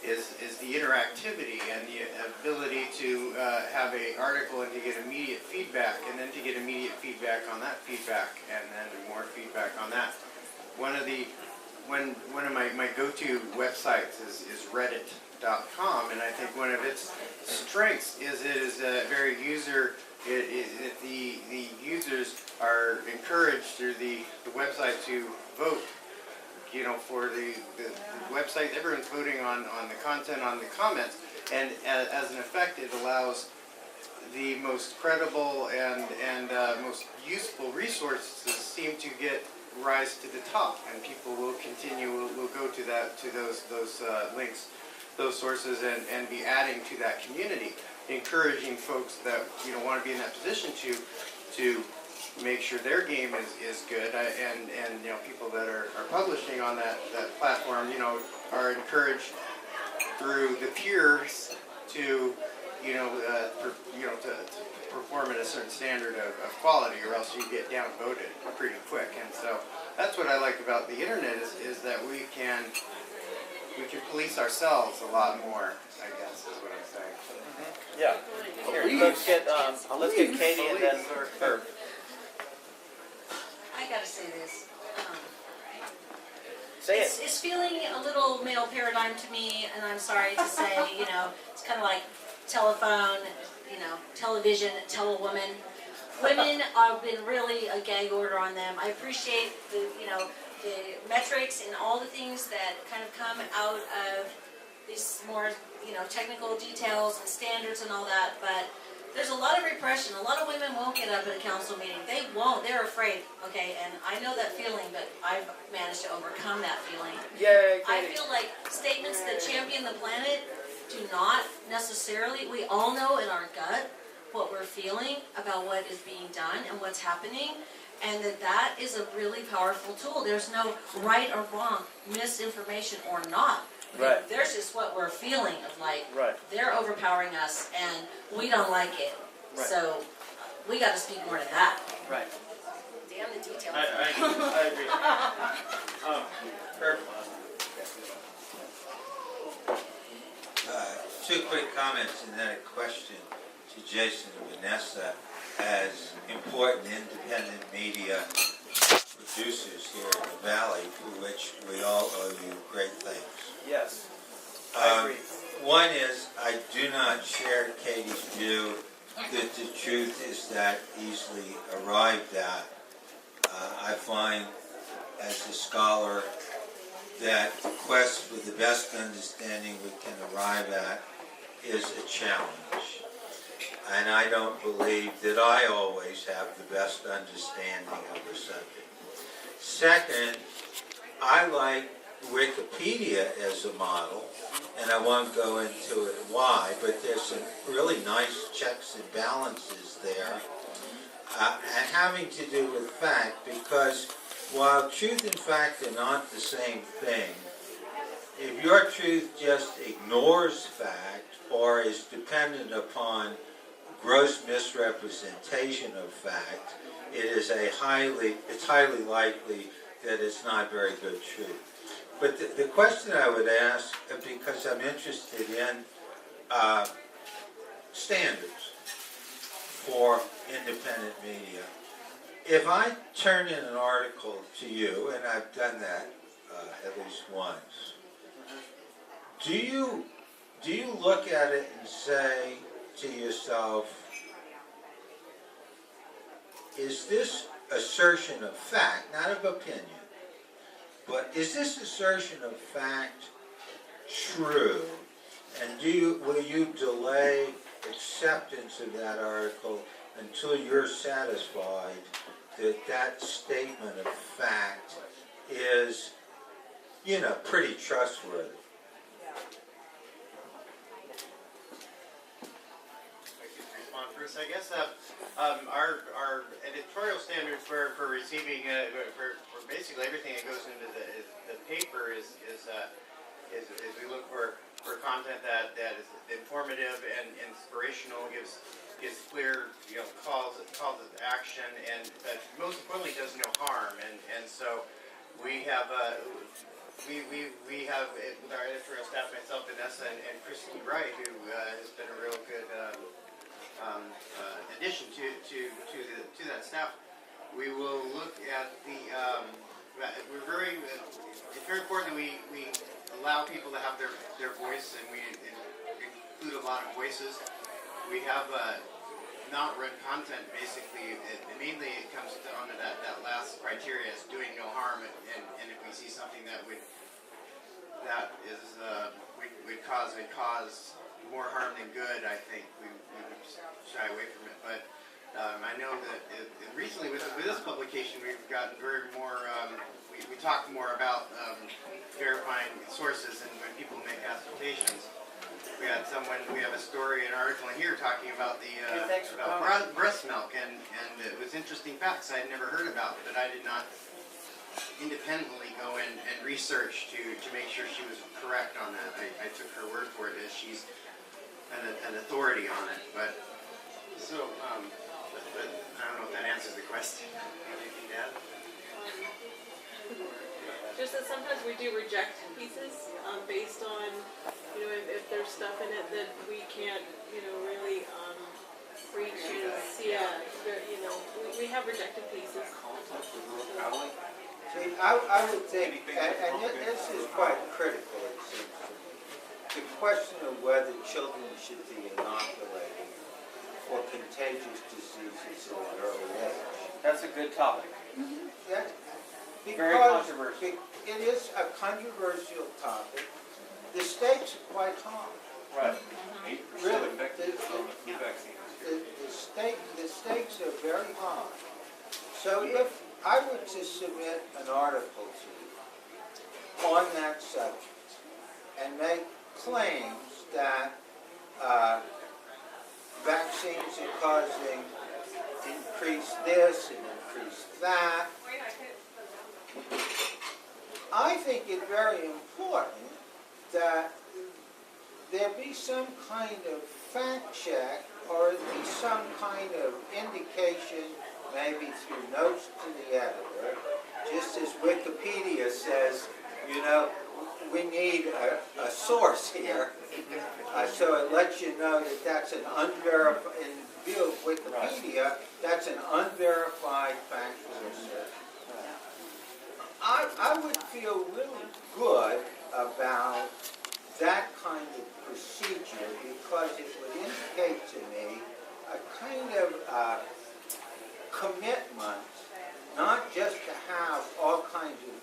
is the interactivity and the ability to have an article and to get immediate feedback, and then to get immediate feedback on that feedback, and then more feedback on that. One of my go-to websites is Reddit.com, and I think one of its strengths is it is very user. The users are encouraged through the website to vote. For the website, everyone's voting on the content, on the comments, and as an effect, it allows the most credible and most useful resources seem to rise to the top, and people will go to those links, those sources, and be adding to that community, encouraging folks that want to be in that position to make sure their game is good, and people that are publishing on that platform are encouraged through the peers to to perform at a certain standard of quality, or else you get downvoted pretty quick. And so that's what I like about the internet is that we can police ourselves a lot more, I guess is what I'm saying. Yeah. Here, let's get Katie and then Herb. I gotta say this. Say it. It's feeling a little male paradigm to me, and I'm sorry to say, it's kind of like telephone, television, telewoman. Women have been really a gag order on them. I appreciate the metrics and all the things that kind of come out of these more, technical details and standards and all that, but there's a lot of repression. A lot of women won't get up at a council meeting. They won't. They're afraid. Okay, and I know that feeling, but I've managed to overcome that feeling. Yay, I feel like statements that champion the planet do not necessarily, we all know in our gut what we're feeling about what is being done and what's happening, and that is a really powerful tool. There's no right or wrong, misinformation or not. Right. There's just what we're feeling of right. They're overpowering us and we don't like it. Right. So we got to speak more to that. Right. Damn the details. I agree. Herb. Two quick comments and then a question to Jason and Vanessa as important independent media producers here in the Valley, for which we all owe you great thanks. Yes. I agree. One is, I do not share Katie's view that the truth is that easily arrived at. I find, as a scholar that the quest for the best understanding we can arrive at is a challenge. And I don't believe that I always have the best understanding of the subject. Second, I like Wikipedia as a model, and I won't go into it why, but there's some really nice checks and balances there, and having to do with fact, because while truth and fact are not the same thing, if your truth just ignores fact or is dependent upon gross misrepresentation of fact, it's highly likely that it's not very good truth. But the question I would ask, because I'm interested in standards for independent media, if I turn in an article to you, and I've done that at least once, do you look at it and say to yourself, is this assertion of fact, not of opinion, but is this assertion of fact true? And will you delay acceptance of that article until you're satisfied that that statement of fact is, pretty trustworthy? Bruce, I guess our editorial standards for receiving for basically everything that goes into the paper is we look for content that is informative and inspirational, gives clear calls to action, and that most importantly does no harm. And so we have with our editorial staff, myself, Vanessa, and Christy Wright, who has been a real good addition to that staff. We will look at the. It's very important that we allow people to have their voice, and we include a lot of voices. We have not read content. Basically, mainly it comes onto that last criteria as doing no harm, and if we see something that would cause more harm than good, I think we would shy away from it. But I know that recently with this publication, we've gotten we talked more about verifying sources and when people make assertions. We have a story, an article in here talking about about breast milk, and it was interesting facts I had never heard about, but I did not independently go in and research to make sure she was correct on that. I took her word for it as she's an authority on it. But I don't know if that answers the question. Anything to add? Just that sometimes we do reject pieces based on, if there's stuff in it that we can't, really preach and see. We have rejected pieces. See, I would think, and this is quite critical, it seems to me, the question of whether children should be inoculated for contagious diseases at an early age. That's a good topic. Yeah. Very controversial. It is a controversial topic. The stakes are quite high. Right. Really, the stakes are very high. So if I were to submit an article to you on that subject and make claims that vaccines are causing increase this and increase that, I think it's very important that there be some kind of fact check or at least some kind of indication, maybe through notes to the editor, just as Wikipedia says, we need a source here. So it lets you know that that's an unverified, in view of Wikipedia, that's an unverified factual assertion. I would feel really good about that kind of procedure because it would indicate to me a kind of commitment not just to have all kinds of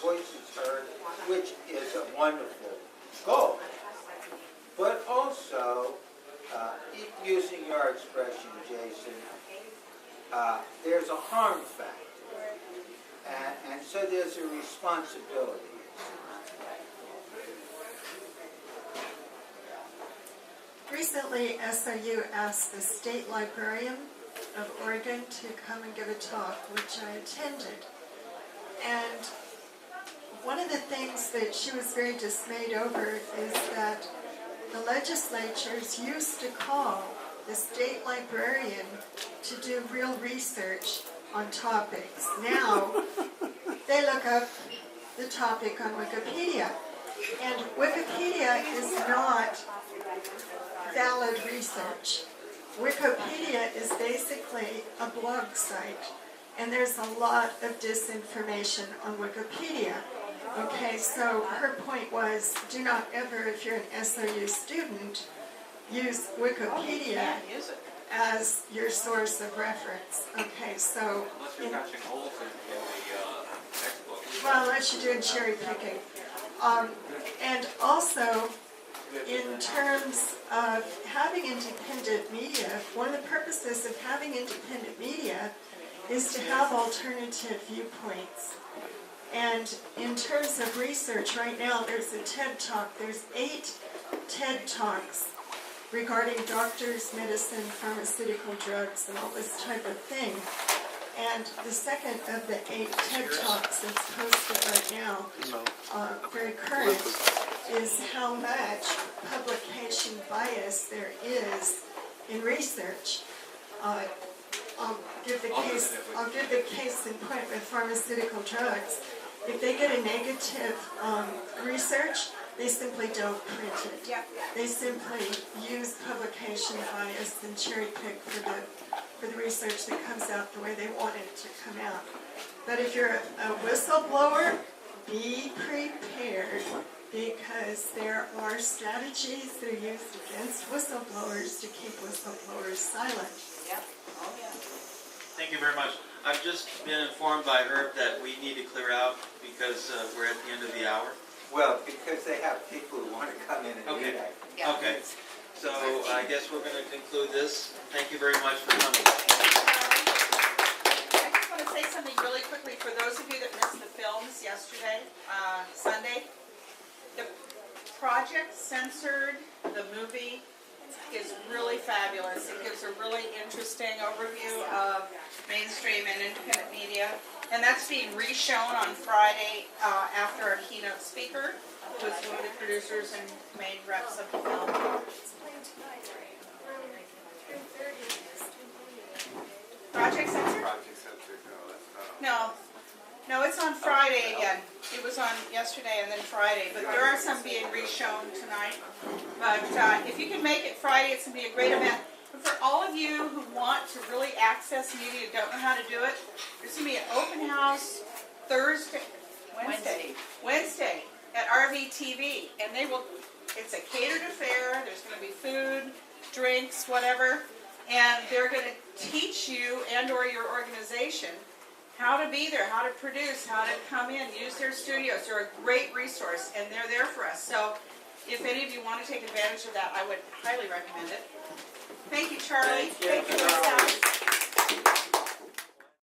voices heard, which is a wonderful goal, but also, using your expression, Jason, there's a harm factor, and so there's a responsibility. Recently, SIU asked the state librarian of Oregon to come and give a talk, which I attended. And one of the things that she was very dismayed over is that the legislatures used to call the state librarian to do real research on topics. Now, they look up the topic on Wikipedia. And Wikipedia is not valid research. Wikipedia is basically a blog site, and there's a lot of disinformation on Wikipedia. Okay, so her point was, do not ever, if you're an SOU student, use Wikipedia as your source of reference. Okay, so well, unless you're doing cherry picking. And also, in terms of having independent media, one of the purposes of having independent media is to have alternative viewpoints. And in terms of research, right now there's a TED Talk. There's 8 TED Talks regarding doctors, medicine, pharmaceutical drugs, and all this type of thing. And the second of the 8 TED Talks that's posted right now, very current, is how much publication bias there is in research. I'll give the case in point with pharmaceutical drugs. If they get a negative research, they simply don't print it. Yep. They simply use publication bias and cherry pick for the research that comes out the way they want it to come out. But if you're a whistleblower, be prepared, because there are strategies that are used against whistleblowers to keep whistleblowers silent. Yep. Oh, yeah. Thank you very much. I've just been informed by Herb that we need to clear out because we're at the end of the hour. Well, because they have people who want to come in and do that. Yeah. Okay. So I guess we're going to conclude this. Thank you very much for coming. I just want to say something really quickly for those of you that missed the films yesterday, Sunday. The project censored, the movie, is really fabulous. It gives a really interesting overview of mainstream and independent media. And that's being re-shown on Friday after our keynote speaker, who was one of the producers and main reps of the film. Project Censored? No, it's on Friday again. It was on yesterday and then Friday, but there are some being re-shown tonight. But if you can make it Friday, it's going to be a great event. But for all of you who want to really access media, don't know how to do it, there's going to be an open house Wednesday at RVTV, and it's a catered affair. There's going to be food, drinks, whatever, and they're going to teach you and or your organization how to be there, how to produce, how to come in, use their studios. They're a great resource, and they're there for us. So if any of you want to take advantage of that, I would highly recommend it. Thank you, Charlie. Thank you, Ms. House.